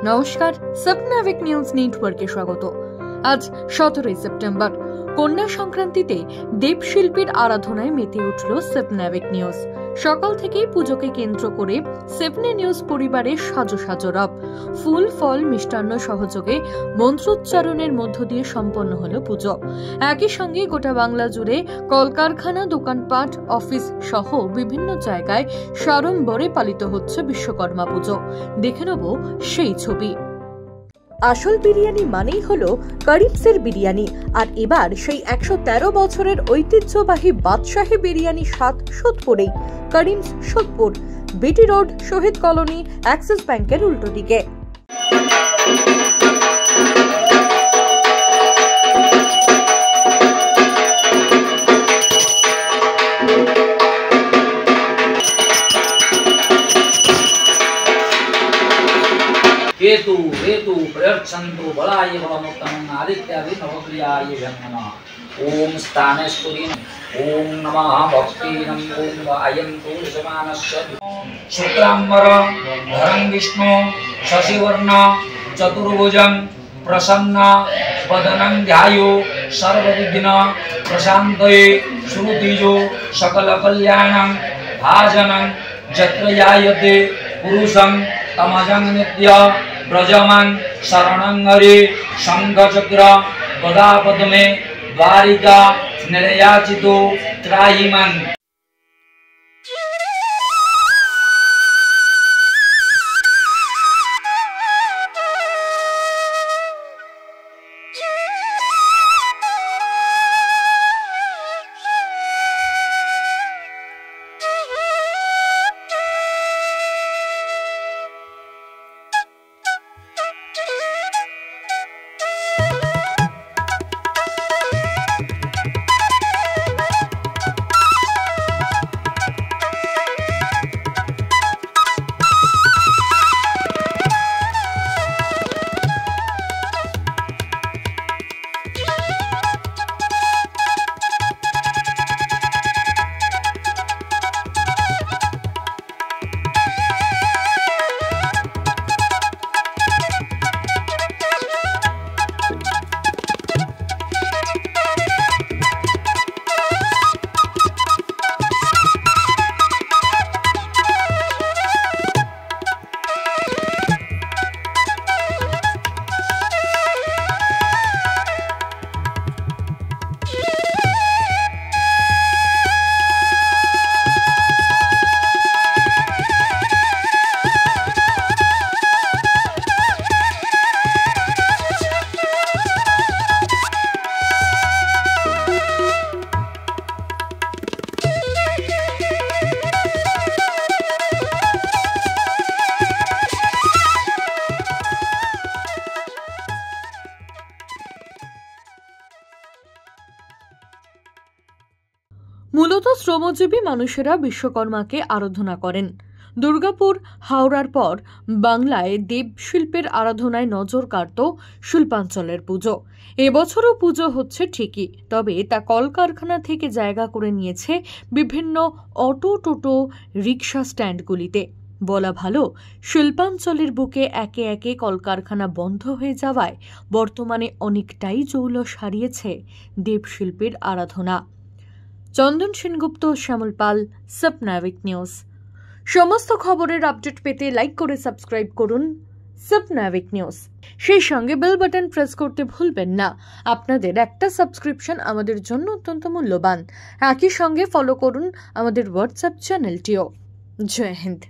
নমস্কার, স্বপ্নাবিক নিউজ নেটওয়ার্কে স্বাগত। আজ 17 সেপ্টেম্বর, কন্যা সংক্রান্তিতে দেবশিল্পীর আরাধনায় মেতে উঠল স্বপ্নাবিক নিউজ। সকাল থেকেই পুজোকে কেন্দ্র করে স্বপ্নে নিউজ পরিবারের সাজো সাজো রব, ফুল ফল মিষ্টান্ন সহযোগে মন্ত্রোচ্চারণের মধ্য দিয়ে সম্পন্ন হলো পুজো। একই সঙ্গে গোটা বাংলা জুড়ে কলকারখানা, দোকানপাট, অফিস সহ বিভিন্ন জায়গায় সাড়ম্বরে পালিত হচ্ছে বিশ্বকর্মা পুজো। দেখে নেব সেই ছবি। আসল বিরিয়ানি মানেই হলো করিমসের বিরিয়ানি। আর এবার সেই 113 বছরের ঐতিহ্যবাহী বাদশাহী বিরিয়ানি স্বাদ সোদপুরেই। করিমস সোদপুর, বিটি রোড, শহীদ কলোনি, অ্যাক্সিস ব্যাংকের উল্টো দিকে। हेतु हेतु प्रयच्छन्तु बलाय बलमुत्तमं आदित्यादि नवक्रियाय नमः। ओम स्थानेश्वरीं ओम नमः भक्तिनं ओम आयन्तु समानस्य शुक्लाम्बर धरं विष्णु शशिवर्ण चतुर्भुजं प्रसन्न वदनं ध्यायो सर्वविघ्न प्रशान्तये श्रुतिजो सकल कल्याणं भाजनं यत्र जायते पुरुषं तमजं नित्य ब्रजमान शरणं हरे शंखचक्र गदा पद्मे द्वारिका निलयाचितो त्राहिमान्। মূলত শ্রমজীবী মানুষেরা বিশ্বকর্মাকে আরাধনা করেন। দুর্গাপুর, হাওড়ার পর বাংলায় দেবশিল্পের আরাধনায় নজর কাড়ত শিল্পাঞ্চলের পুজো। এবছরও পুজো হচ্ছে ঠিকই, তবে তা কলকারখানা থেকে জায়গা করে নিয়েছে বিভিন্ন অটো, টোটো, রিক্সা স্ট্যান্ডগুলিতে। বলা ভালো, শিল্পাঞ্চলের বুকে একে একে কলকারখানা বন্ধ হয়ে যাওয়ায় বর্তমানে অনেকটাই জৌলস হারিয়েছে দেবশিল্পের আরাধনা। চন্দন সেনগুপ্ত, শ্যামল পাল, স্বপ্নাবিক নিউজ। সমস্ত খবরের আপডেট পেতে লাইক করে সাবস্ক্রাইব করুন স্বপ্নাবিক নিউজ। সেই সঙ্গে বেল বাটন প্রেস করতে ভুলবেন না। আপনাদের একটা সাবস্ক্রিপশন আমাদের জন্য অত্যন্ত মূল্যবান। একই সঙ্গে ফলো করুন আমাদের হোয়াটসঅ্যাপ চ্যানেলটিও। জয় হিন্দ।